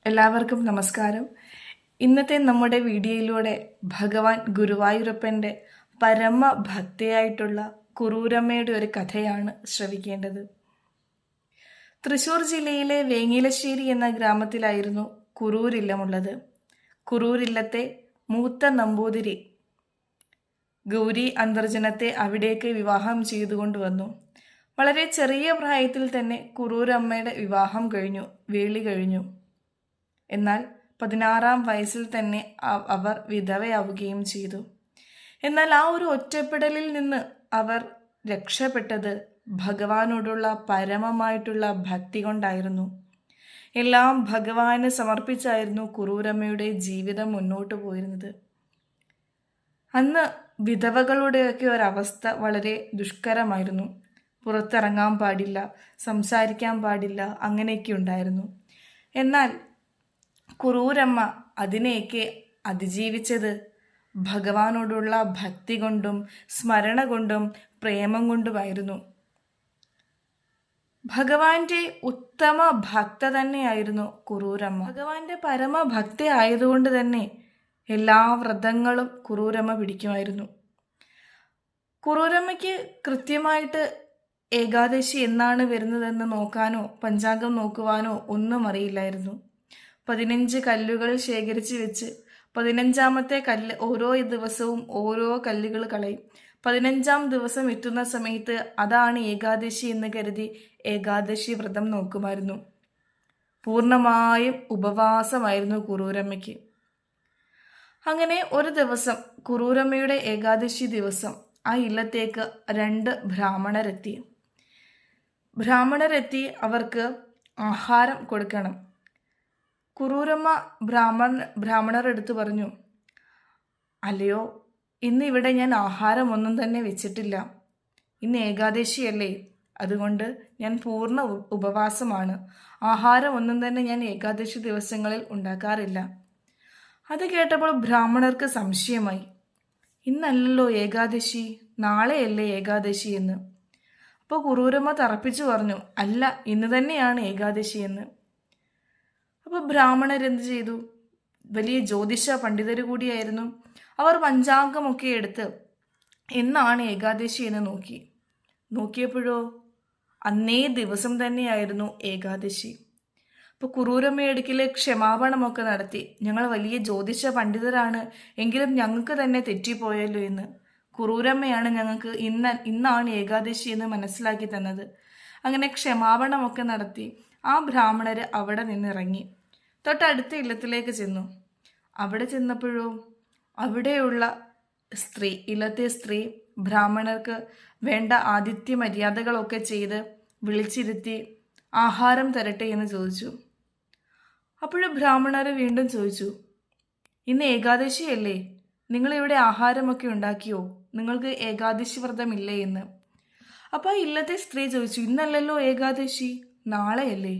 എല്ലാവർക്കും നമസ്കാരം. ഇന്നത്തെ നമ്മുടെ വീഡിയോയിലൂടെ ഭഗവാൻ ഗുരുവായൂരപ്പൻ്റെ പരമഭക്തിയായിട്ടുള്ള കുറൂരമ്മയുടെ ഒരു കഥയാണ് ശ്രവിക്കേണ്ടത്. തൃശ്ശൂർ ജില്ലയിലെ വേങ്ങിലശ്ശേരി എന്ന ഗ്രാമത്തിലായിരുന്നു കുറൂരില്ലമുള്ളത്. കുറൂരില്ലത്തെ മൂത്ത നമ്പൂതിരി ഗൗരി അന്തർജനത്തെ അവിടേക്ക് വിവാഹം ചെയ്തുകൊണ്ടുവന്നു. വളരെ ചെറിയ പ്രായത്തിൽ തന്നെ കുറൂരമ്മയുടെ വിവാഹം കഴിഞ്ഞു, വേളി കഴിഞ്ഞു. എന്നാൽ 16-ാം വയസ്സിൽ തന്നെ അവർ വിധവയാവുകയും ചെയ്തു. എന്നാൽ ആ ഒരു ഒറ്റപ്പെടലിൽ നിന്ന് അവർ രക്ഷപ്പെട്ടത് ഭഗവാനോടുള്ള പരമമായിട്ടുള്ള ഭക്തി കൊണ്ടായിരുന്നു. എല്ലാം ഭഗവാന് സമർപ്പിച്ചായിരുന്നു കുറൂരമ്മയുടെ ജീവിതം മുന്നോട്ട് പോയിരുന്നത്. അന്ന് വിധവകളുടെയൊക്കെ ഒരവസ്ഥ വളരെ ദുഷ്കരമായിരുന്നു. പുറത്തിറങ്ങാൻ പാടില്ല, സംസാരിക്കാൻ പാടില്ല, അങ്ങനെയൊക്കെ ഉണ്ടായിരുന്നു. എന്നാൽ കുറൂരമ്മ അതിനെയൊക്കെ അതിജീവിച്ചത് ഭഗവാനോടുള്ള ഭക്തി കൊണ്ടും സ്മരണ കൊണ്ടും പ്രേമം കൊണ്ടുമായിരുന്നു. ഭഗവാന്റെ ഉത്തമ ഭക്ത തന്നെയായിരുന്നു കുറൂരമ്മ. ഭഗവാന്റെ പരമഭക്തി ആയതുകൊണ്ട് തന്നെ എല്ലാ വ്രതങ്ങളും കുറൂരമ്മ പിടിക്കുമായിരുന്നു. കുറൂരമ്മയ്ക്ക് കൃത്യമായിട്ട് ഏകാദശി എന്നാണ് വരുന്നതെന്ന് നോക്കാനോ പഞ്ചാംഗം നോക്കുവാനോ ഒന്നും അറിയില്ലായിരുന്നു. 15 കല്ലുകൾ ശേഖരിച്ച് വെച്ച് 15-ാമത്തെ കല്ല് ഓരോ ദിവസവും ഓരോ കല്ലുകൾ കളയും. 15-ാം ദിവസം എത്തുന്ന സമയത്ത് അതാണ് ഏകാദശി എന്ന് കരുതി ഏകാദശി വ്രതം നോക്കുമായിരുന്നു. പൂർണ്ണമായും ഉപവാസമായിരുന്നു കുറൂരമ്മയ്ക്ക്. അങ്ങനെ ഒരു ദിവസം കുറൂരമ്മയുടെ ഏകാദശി ദിവസം ആ ഇല്ലത്തേക്ക് 2 ബ്രാഹ്മണരെത്തി അവർക്ക് ആഹാരം കൊടുക്കണം. കുറൂരമ്മ ബ്രാഹ്മണർ എടുത്തു പറഞ്ഞു, അല്ലയോ, ഇന്ന് ഇവിടെ ഞാൻ ആഹാരമൊന്നും തന്നെ വെച്ചിട്ടില്ല. ഇന്ന് ഏകാദശിയല്ലേ, അതുകൊണ്ട് ഞാൻ പൂർണ്ണ ഉപവാസമാണ്. ആഹാരം ഒന്നും തന്നെ ഞാൻ ഏകാദശി ദിവസങ്ങളിൽ ഉണ്ടാക്കാറില്ല. അത് കേട്ടപ്പോൾ ബ്രാഹ്മണർക്ക് സംശയമായി. ഇന്നല്ലല്ലോ ഏകാദശി, നാളെയല്ലേ ഏകാദശി എന്ന്. അപ്പോൾ കുറൂരമ്മ തറപ്പിച്ചു പറഞ്ഞു, അല്ല, ഇന്ന് തന്നെയാണ് ഏകാദശി എന്ന്. അപ്പോൾ ബ്രാഹ്മണരെന്ത് ചെയ്തു? വലിയ ജ്യോതിഷ പണ്ഡിതർ കൂടിയായിരുന്നു. അവർ പഞ്ചാംഗമൊക്കെ എടുത്ത് എന്നാണ് ഏകാദശി എന്ന് നോക്കിയപ്പോഴോ അന്നേ ദിവസം തന്നെയായിരുന്നു ഏകാദശി. അപ്പോൾ കുറൂരമ്മയടുക്കിൽ ക്ഷമാപണമൊക്കെ നടത്തി. ഞങ്ങൾ വലിയ ജ്യോതിഷ പണ്ഡിതരാണ്, എങ്കിലും ഞങ്ങൾക്ക് തന്നെ തെറ്റിപ്പോയല്ലോ എന്ന്. കുറൂരമ്മയാണ് ഞങ്ങൾക്ക് ഇന്നാണ് ഏകാദശി എന്ന് മനസ്സിലാക്കി തന്നത്. അങ്ങനെ ക്ഷമാപണമൊക്കെ നടത്തി ആ ബ്രാഹ്മണർ അവിടെ നിന്നിറങ്ങി തൊട്ടടുത്ത ഇല്ലത്തിലേക്ക് ചെന്നു. അവിടെ ചെന്നപ്പോഴോ അവിടെയുള്ള ഇല്ലത്തെ സ്ത്രീ ബ്രാഹ്മണർക്ക് വേണ്ട ആതിഥ്യ മര്യാദകളൊക്കെ ചെയ്ത് വിളിച്ചിരുത്തി ആഹാരം തരട്ടെ എന്ന് ചോദിച്ചു. അപ്പോഴും ബ്രാഹ്മണർ വീണ്ടും ചോദിച്ചു, ഇന്ന് ഏകാദശിയല്ലേ, നിങ്ങളിവിടെ ആഹാരമൊക്കെ ഉണ്ടാക്കിയോ? നിങ്ങൾക്ക് ഏകാദശി വ്രതമില്ലേ എന്ന്. അപ്പോൾ ഇല്ലത്തെ സ്ത്രീ ചോദിച്ചു, ഇന്നല്ലല്ലോ ഏകാദശി, നാളെയല്ലേ.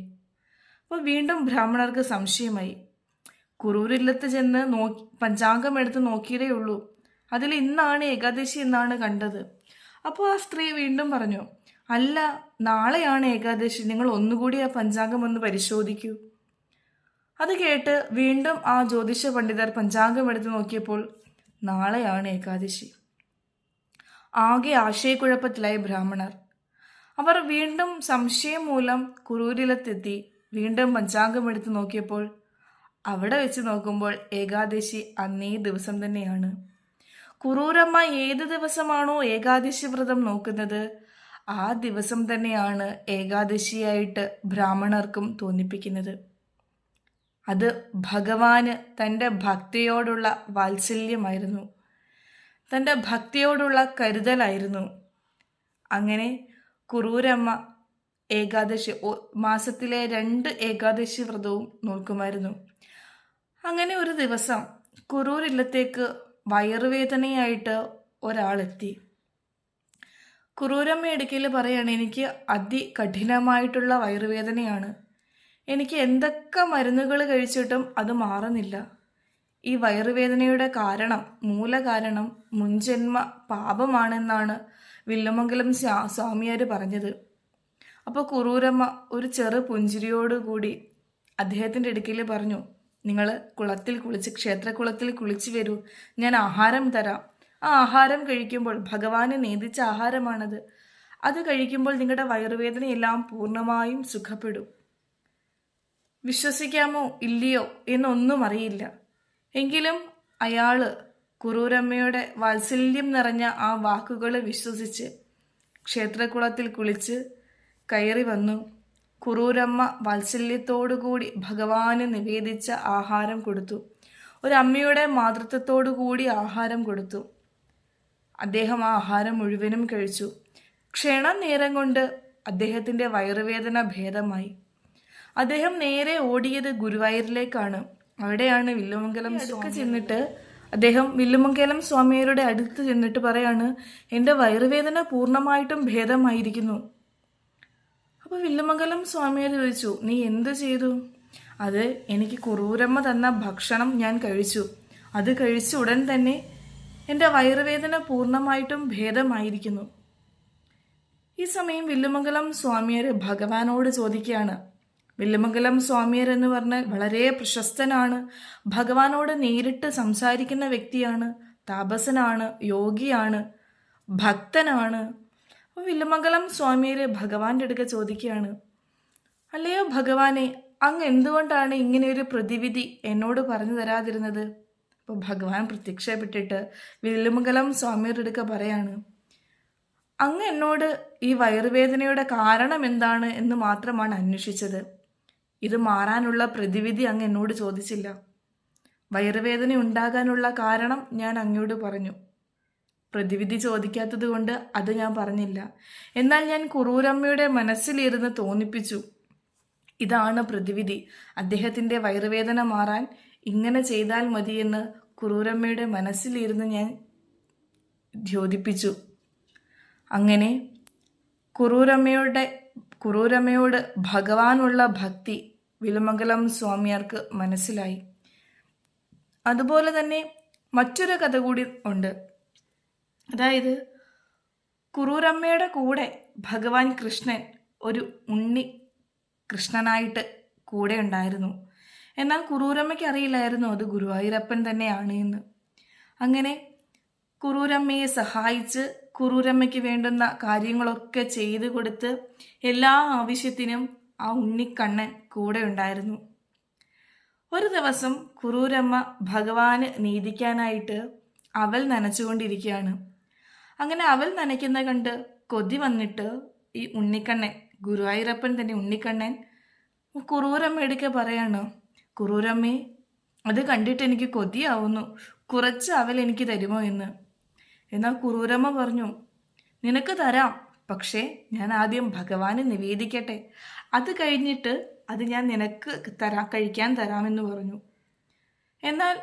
അപ്പോൾ വീണ്ടും ബ്രാഹ്മണർക്ക് സംശയമായി. കുറൂരില്ലത്ത് ചെന്ന് പഞ്ചാംഗം എടുത്ത് നോക്കിയതേ ഉള്ളൂ, അതിൽ ഇന്നാണ് ഏകാദശി എന്നാണ് കണ്ടത്. അപ്പോൾ ആ സ്ത്രീ വീണ്ടും പറഞ്ഞു, അല്ല, നാളെയാണ് ഏകാദശി, നിങ്ങൾ ഒന്നുകൂടി ആ പഞ്ചാംഗം ഒന്ന് പരിശോധിക്കൂ. അത് കേട്ട് വീണ്ടും ആ ജ്യോതിഷ പണ്ഡിതർ പഞ്ചാംഗം എടുത്ത് നോക്കിയപ്പോൾ നാളെയാണ് ഏകാദശി. ആകെ ആശയക്കുഴപ്പത്തിലായി ബ്രാഹ്മണർ. അവർ വീണ്ടും സംശയം മൂലം കുറൂരിലത്തെത്തി വീണ്ടും പഞ്ചാംഗം എടുത്ത് നോക്കിയപ്പോൾ അവിടെ വെച്ച് നോക്കുമ്പോൾ ഏകാദശി അന്നേ ദിവസം തന്നെയാണ്. കുറൂരമ്മ ഏത് ദിവസമാണോ ഏകാദശി വ്രതം നോക്കുന്നത് ആ ദിവസം തന്നെയാണ് ഏകാദശിയായിട്ട് ബ്രാഹ്മണർക്കും തോന്നിപ്പിക്കുന്നത്. അത് ഭഗവാന് തൻ്റെ ഭക്തിയോടുള്ള വാത്സല്യമായിരുന്നു, തൻ്റെ ഭക്തിയോടുള്ള കരുതലായിരുന്നു. അങ്ങനെ കുറൂരമ്മ ഏകാദശി മാസത്തിലെ 2 ഏകാദശി വ്രതവും നോക്കുമായിരുന്നു. അങ്ങനെ ഒരു ദിവസം കുറൂരില്ലത്തേക്ക് വയറുവേദനയായിട്ട് ഒരാളെത്തി. കുറൂരമ്മ ഇടയ്ക്കിൽ പറയാണ്, എനിക്ക് അതികഠിനമായിട്ടുള്ള വയറുവേദനയാണ്, എനിക്ക് എന്തൊക്കെ മരുന്നുകൾ കഴിച്ചിട്ടും അത് മാറുന്നില്ല. ഈ വയറുവേദനയുടെ മൂലകാരണം മുൻജന്മ പാപമാണെന്നാണ് വില്ലമംഗലം സ്വാമിയാർ പറഞ്ഞത്. അപ്പോൾ കുറൂരമ്മ ഒരു ചെറു പുഞ്ചിരിയോടുകൂടി അദ്ദേഹത്തിൻ്റെ അടുക്കൽ പറഞ്ഞു, നിങ്ങൾ ക്ഷേത്രക്കുളത്തിൽ കുളിച്ച് വരൂ, ഞാൻ ആഹാരം തരാം. ആ ആഹാരം കഴിക്കുമ്പോൾ ഭഗവാന് നേദിച്ച ആഹാരമാണത്. അത് കഴിക്കുമ്പോൾ നിങ്ങളുടെ വയറുവേദനയെല്ലാം പൂർണ്ണമായും സുഖപ്പെടും. വിശ്വസിക്കാമോ ഇല്ലയോ എന്നൊന്നും അറിയില്ല. എങ്കിലും അയാള് കുറൂരമ്മയുടെ വാത്സല്യം നിറഞ്ഞ ആ വാക്കുകൾ വിശ്വസിച്ച് ക്ഷേത്രക്കുളത്തിൽ കുളിച്ച് കയറി വന്നു. കുറൂരമ്മ വാത്സല്യത്തോടുകൂടി ഭഗവാന് നിവേദിച്ച ആഹാരം കൊടുത്തു. ഒരമ്മയുടെ മാതൃത്വത്തോടുകൂടി ആഹാരം കൊടുത്തു. അദ്ദേഹം ആ ആഹാരം മുഴുവനും കഴിച്ചു. ക്ഷണം നേരം കൊണ്ട് അദ്ദേഹത്തിൻ്റെ വയറുവേദന ഭേദമായി. അദ്ദേഹം നേരെ ഓടിയത് ഗുരുവായൂരിലേക്കാണ്. അവിടെയാണ് വില്ലുമംഗലം ചെന്നിട്ട് അദ്ദേഹം വില്ലുമംഗലം സ്വാമിയാരുടെ അടുത്ത് ചെന്നിട്ട് പറയാണ്, എൻ്റെ വയറുവേദന പൂർണ്ണമായിട്ടും ഭേദമായിരിക്കുന്നു. അപ്പോൾ വില്ലുമംഗലം സ്വാമിയാർ ചോദിച്ചു, നീ എന്ത് ചെയ്തു? അത് എനിക്ക് കുറൂരമ്മ തന്ന ഭക്ഷണം ഞാൻ കഴിച്ചു. അത് കഴിച്ച ഉടൻ തന്നെ എൻ്റെ വയറുവേദന പൂർണ്ണമായിട്ടും ഭേദമായിരിക്കുന്നു. ഈ സമയം വില്ലുമംഗലം സ്വാമിയാർ ഭഗവാനോട് ചോദിക്കുകയാണ്. വില്ലുമംഗലം സ്വാമിയാർ എന്ന് പറഞ്ഞാൽ വളരെ പ്രശസ്തനാണ്. ഭഗവാനോട് നേരിട്ട് സംസാരിക്കുന്ന വ്യക്തിയാണ്. താപസനാണ്, യോഗിയാണ്, ഭക്തനാണ്. അപ്പോൾ വില്ലുമംഗലം സ്വാമിയാർ ഭഗവാന്റെ അടുക്ക ചോദിക്കുകയാണ്, അല്ലയോ ഭഗവാനെ, അങ്ങ് എന്തുകൊണ്ടാണ് ഇങ്ങനെ ഒരു പ്രതിവിധി എന്നോട് പറഞ്ഞു തരാതിരുന്നത്? അപ്പോൾ ഭഗവാൻ പ്രത്യക്ഷപ്പെട്ടിട്ട് വില്ലുമംഗലം സ്വാമിയുടെ അടുക്ക പറയാണ്, അങ്ങ് എന്നോട് ഈ വയറുവേദനയുടെ കാരണം എന്താണ് എന്ന് മാത്രമാണ് അന്വേഷിച്ചത്. ഇത് മാറാനുള്ള പ്രതിവിധി അങ്ങ് എന്നോട് ചോദിച്ചില്ല. വയറുവേദന ഉണ്ടാകാനുള്ള കാരണം ഞാൻ അങ്ങോട് പറഞ്ഞു. പ്രതിവിധി ചോദിക്കാത്തത് കൊണ്ട് അത് ഞാൻ പറഞ്ഞില്ല. എന്നാൽ ഞാൻ കുറൂരമ്മയുടെ മനസ്സിലിരുന്ന് തോന്നിപ്പിച്ചു, ഇതാണ് പ്രതിവിധി. അദ്ദേഹത്തിൻ്റെ വയറുവേദന മാറാൻ ഇങ്ങനെ ചെയ്താൽ മതിയെന്ന് കുറൂരമ്മയുടെ മനസ്സിലിരുന്ന് ഞാൻ ദ്യോതിപ്പിച്ചു. അങ്ങനെ കുറൂരമ്മയോട് ഭഗവാനുള്ള ഭക്തി വില്ലുമംഗലം സ്വാമിയാർക്ക് മനസ്സിലായി. അതുപോലെ തന്നെ മറ്റൊരു കഥ കൂടി ഉണ്ട്. അതായത് കുറൂരമ്മയുടെ കൂടെ ഭഗവാൻ കൃഷ്ണൻ ഒരു ഉണ്ണി കൃഷ്ണനായിട്ട് കൂടെ ഉണ്ടായിരുന്നു. എന്നാൽ കുറൂരമ്മയ്ക്ക് അറിയില്ലായിരുന്നു അത് ഗുരുവായൂരപ്പൻ തന്നെയാണ് എന്ന്. അങ്ങനെ കുറൂരമ്മയെ സഹായിച്ച് കുറൂരമ്മയ്ക്ക് വേണ്ടുന്ന കാര്യങ്ങളൊക്കെ ചെയ്തു കൊടുത്ത് എല്ലാ ആവശ്യത്തിനും ആ ഉണ്ണിക്കണ്ണൻ കൂടെ ഉണ്ടായിരുന്നു. ഒരു ദിവസം കുറൂരമ്മ ഭഗവാന് നീതിക്കാനായിട്ട് അവൽ നനച്ചുകൊണ്ടിരിക്കുകയാണ്. അങ്ങനെ അവൽ നനയ്ക്കുന്ന കണ്ട് കൊതി വന്നിട്ട് ഈ ഉണ്ണിക്കണ്ണൻ, ഗുരുവായൂരപ്പൻ തന്നെ ഉണ്ണിക്കണ്ണൻ, കുറൂരമ്മ എടുക്കെ പറയാണ്, കുറൂരമ്മേ, അത് കണ്ടിട്ട് എനിക്ക് കൊതിയാവുന്നു, കുറച്ച് അവൽ എനിക്ക് തരുമോ എന്ന്. എന്നാൽ കുറൂരമ്മ പറഞ്ഞു, നിനക്ക് തരാം, പക്ഷേ ഞാൻ ആദ്യം ഭഗവാന് നിവേദിക്കട്ടെ, അത് കഴിഞ്ഞിട്ട് അത് ഞാൻ നിനക്ക് കഴിക്കാൻ തരാമെന്ന് പറഞ്ഞു. എന്നാൽ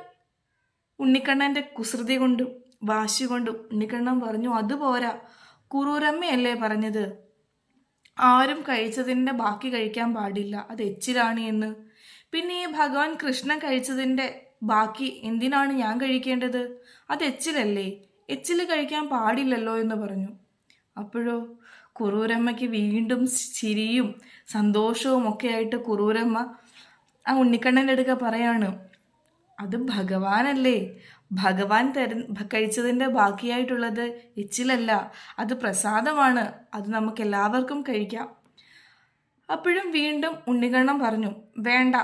ഉണ്ണിക്കണ്ണൻ്റെ കുസൃതി കൊണ്ടും വാശി കൊണ്ടും ഉണ്ണിക്കണ്ണൻ പറഞ്ഞു, അതുപോരാ, കുറൂരമ്മയല്ലേ പറഞ്ഞത് ആരും കഴിച്ചതിൻ്റെ ബാക്കി കഴിക്കാൻ പാടില്ല, അത് എച്ചിലാണ് എന്ന്. പിന്നെ ഈ ഭഗവാൻ കൃഷ്ണൻ കഴിച്ചതിൻ്റെ ബാക്കി എന്തിനാണ് ഞാൻ കഴിക്കേണ്ടത്? അത് എച്ചിലല്ലേ, എച്ചിൽ കഴിക്കാൻ പാടില്ലല്ലോ എന്ന് പറഞ്ഞു. അപ്പോഴോ കുറൂരമ്മയ്ക്ക് വീണ്ടും ചിരിയും സന്തോഷവും ഒക്കെ ആയിട്ട് കുറൂരമ്മ ആ ഉണ്ണിക്കണ്ണൻ്റെ അടുക്ക പറയാണ്, അത് ഭഗവാനല്ലേ, ഭഗവാൻ കഴിച്ചതിൻ്റെ ബാക്കിയായിട്ടുള്ളത് എച്ചിലല്ല, അത് പ്രസാദമാണ്, അത് നമുക്ക് എല്ലാവർക്കും കഴിക്കാം. അപ്പോഴും വീണ്ടും ഉണ്ണിക്കണ്ണൻ പറഞ്ഞു, വേണ്ട,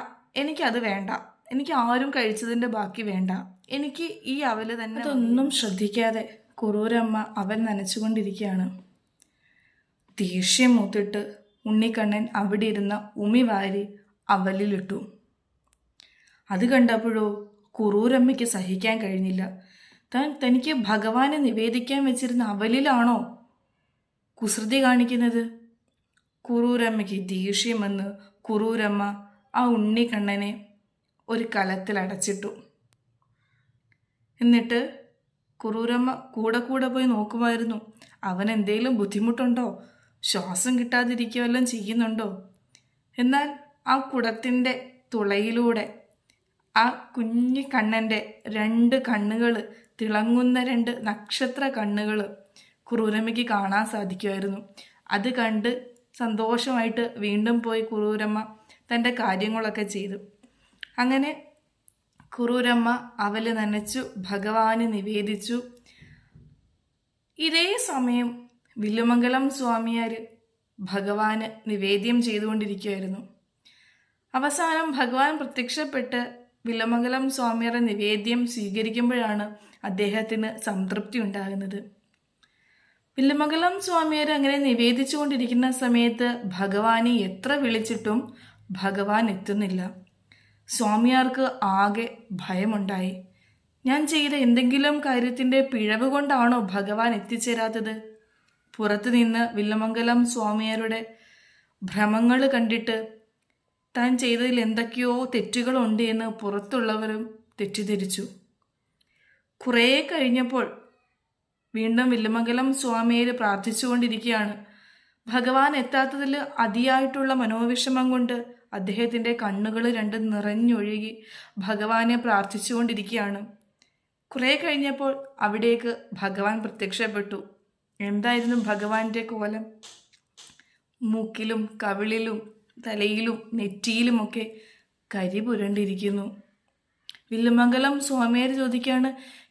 എനിക്കത് വേണ്ട, എനിക്ക് ആരും കഴിച്ചതിൻ്റെ ബാക്കി വേണ്ട, എനിക്ക് ഈ അവല് തന്നെ. അതൊന്നും ശ്രദ്ധിക്കാതെ കുറൂരമ്മ അവൽ നനച്ചുകൊണ്ടിരിക്കുകയാണ്. ദേഷ്യം മൂത്തിട്ട് ഉണ്ണിക്കണ്ണൻ അവിടെ ഇരുന്ന ഉമി വാരി അവലിലിട്ടു. അത് കണ്ടപ്പോഴോ കുറൂരമ്മയ്ക്ക് സഹിക്കാൻ കഴിഞ്ഞില്ല. തനിക്ക് ഭഗവാനെ നിവേദിക്കാൻ വെച്ചിരുന്ന അവലിലാണോ കുസൃതി കാണിക്കുന്നത്? കുറൂരമ്മയ്ക്ക് ദേഷ്യം വന്ന് കുറൂരമ്മ ആ ഉണ്ണിക്കണ്ണനെ ഒരു കലത്തിൽ അടച്ചിട്ടു. എന്നിട്ട് കുറൂരമ്മ കൂടെ പോയി നോക്കുമായിരുന്നു, അവൻ എന്തെങ്കിലും ബുദ്ധിമുട്ടുണ്ടോ, ശ്വാസം കിട്ടാതിരിക്കുകയെല്ലാം ചെയ്യുന്നുണ്ടോ. എന്നാൽ ആ കുടത്തിൻ്റെ തുളയിലൂടെ ആ കുഞ്ഞു കണ്ണൻ്റെ 2 കണ്ണുകൾ, തിളങ്ങുന്ന 2 നക്ഷത്ര കണ്ണുകൾ കുറൂരമ്മയ്ക്ക് കാണാൻ സാധിക്കുമായിരുന്നു. അത് കണ്ട് സന്തോഷമായിട്ട് വീണ്ടും പോയി കുറൂരമ്മ തൻ്റെ കാര്യങ്ങളൊക്കെ ചെയ്തു. അങ്ങനെ കുറൂരമ്മ അവല് നനച്ചു, ഭഗവാന് നിവേദിച്ചു. ഇതേ സമയം വില്ലുമംഗലം സ്വാമിയാർ ഭഗവാന് നിവേദ്യം ചെയ്തുകൊണ്ടിരിക്കുകയായിരുന്നു. അവസാനം ഭഗവാൻ പ്രത്യക്ഷപ്പെട്ട് വില്ലുമംഗലം സ്വാമിയുടെ നിവേദ്യം സ്വീകരിക്കുമ്പോഴാണ് അദ്ദേഹത്തിന് സംതൃപ്തി ഉണ്ടാകുന്നത്. വില്ലുമംഗലം സ്വാമിയാർ അങ്ങനെ നിവേദിച്ചു കൊണ്ടിരിക്കുന്ന സമയത്ത് ഭഗവാനെ എത്ര വിളിച്ചിട്ടും ഭഗവാൻ എത്തുന്നില്ല. സ്വാമിയാർക്ക് ആകെ ഭയമുണ്ടായി. ഞാൻ ചെയ്ത എന്തെങ്കിലും കാര്യത്തിൻ്റെ പിഴവ് കൊണ്ടാണോ ഭഗവാൻ എത്തിച്ചേരാത്തത്? പുറത്തു നിന്ന് വില്ലുമംഗലം സ്വാമിയാരുടെ ഭ്രമങ്ങൾ കണ്ടിട്ട് താൻ ചെയ്തതിൽ എന്തൊക്കെയോ തെറ്റുകളുണ്ട് എന്ന് പുറത്തുള്ളവരും തെറ്റിദ്ധരിച്ചു. കുറേ കഴിഞ്ഞപ്പോൾ വീണ്ടും വില്ലുമംഗലം സ്വാമിയാർ പ്രാർത്ഥിച്ചുകൊണ്ടിരിക്കുകയാണ്. ഭഗവാൻ എത്താത്തതിൽ അതിയായിട്ടുള്ള മനോവിഷമം കൊണ്ട് അദ്ദേഹത്തിൻ്റെ കണ്ണുകൾ രണ്ടും നിറഞ്ഞൊഴുകി ഭഗവാനെ പ്രാർത്ഥിച്ചുകൊണ്ടിരിക്കുകയാണ്. കുറേ കഴിഞ്ഞപ്പോൾ അവിടേക്ക് ഭഗവാൻ പ്രത്യക്ഷപ്പെട്ടു. എന്തായിരുന്നു ഭഗവാന്റെ കോലം? മൂക്കിലും കവിളിലും തലയിലും നെറ്റിയിലുമൊക്കെ കരി പുരണ്ടിരിക്കുന്നു. വില്ലുമംഗലം സ്വാമിയാർ ചോദിക്കുകയാണ്,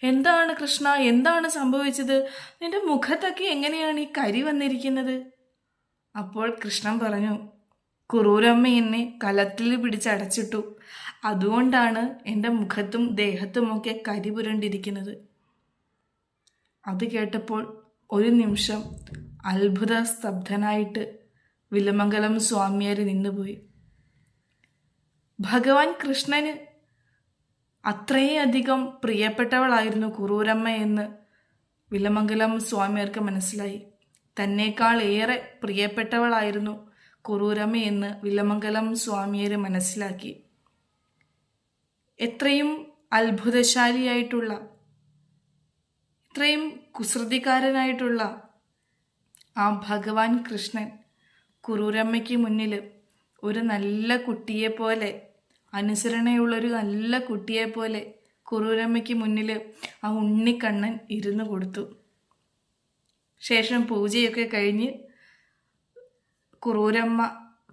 എന്താണ് കൃഷ്ണ, എന്താണ് സംഭവിച്ചത്? നിന്റെ മുഖത്തൊക്കെ എങ്ങനെയാണ് ഈ കരി വന്നിരിക്കുന്നത്? അപ്പോൾ കൃഷ്ണൻ പറഞ്ഞു, കുറൂരമ്മ എന്നെ കലത്തിൽ പിടിച്ചടച്ചിട്ടു, അതുകൊണ്ടാണ് എൻ്റെ മുഖത്തും ദേഹത്തുമൊക്കെ കരി പുരണ്ടിരിക്കുന്നത്. അത് കേട്ടപ്പോൾ ഒരു നിമിഷം അത്ഭുത സ്തബ്ധനായിട്ട് വില്ലുമംഗലം സ്വാമിയാർ നിന്നുപോയി. ഭഗവാൻ കൃഷ്ണന് അത്രയധികം പ്രിയപ്പെട്ടവളായിരുന്നു കുറൂരമ്മ എന്ന് വില്ലുമംഗലം സ്വാമിയാർക്ക് മനസ്സിലായി. തന്നേക്കാൾ ഏറെ പ്രിയപ്പെട്ടവളായിരുന്നു കുറൂരമ്മ എന്ന് വില്ലുമംഗലം സ്വാമിയാർ മനസ്സിലാക്കി. എത്രയും അത്ഭുതശാലിയായിട്ടുള്ള, ഇത്രയും കുസൃതിക്കാരനായിട്ടുള്ള ആ ഭഗവാൻ കൃഷ്ണൻ കുറൂരമ്മയ്ക്ക് മുന്നിൽ ഒരു നല്ല കുട്ടിയെപ്പോലെ, അനുസരണയുള്ളൊരു നല്ല കുട്ടിയെപ്പോലെ കുറൂരമ്മയ്ക്ക് മുന്നിൽ ആ ഉണ്ണിക്കണ്ണൻ ഇരുന്നു കൊടുത്തു. ശേഷം പൂജയൊക്കെ കഴിഞ്ഞ് കുറൂരമ്മ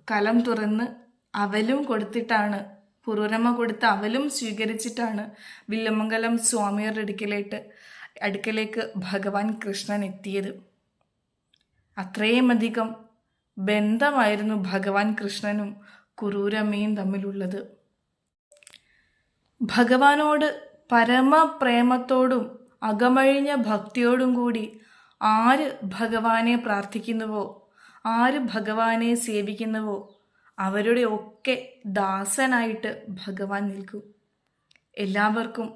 കലം തുറന്ന് അവലും കൊടുത്തിട്ടാണ്, കുറൂരമ്മ കൊടുത്ത അവലും സ്വീകരിച്ചിട്ടാണ് വില്ലുമംഗലം സ്വാമിയുടെ അടുക്കലേക്ക് ഭഗവാൻ കൃഷ്ണൻ എത്തിയത്. അത്രയുമധികം ബന്ധമായിരുന്നു ഭഗവാൻ കൃഷ്ണനും കുറൂരമ്മയും തമ്മിലുള്ളത്. ഭഗവാനോട് പരമപ്രേമത്തോടും അകമഴിഞ്ഞ ഭക്തിയോടും കൂടി ആര് ഭഗവാനെ പ്രാർത്ഥിക്കുന്നുവോ, ആര് ഭഗവാനെ സേവിക്കുന്നുവോ അവരുടെ ഒക്കെ ദാസനായിട്ട് ഭഗവാൻ നിൽക്കും. എല്ലാവർക്കും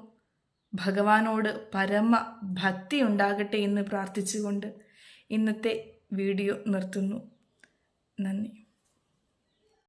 ഭഗവാനോട് പരമ ഭക്തി ഉണ്ടാകട്ടെ എന്ന് പ്രാർത്ഥിച്ചുകൊണ്ട് ഇന്നത്തെ വീഡിയോ നിർത്തുന്നു. നന്ദി.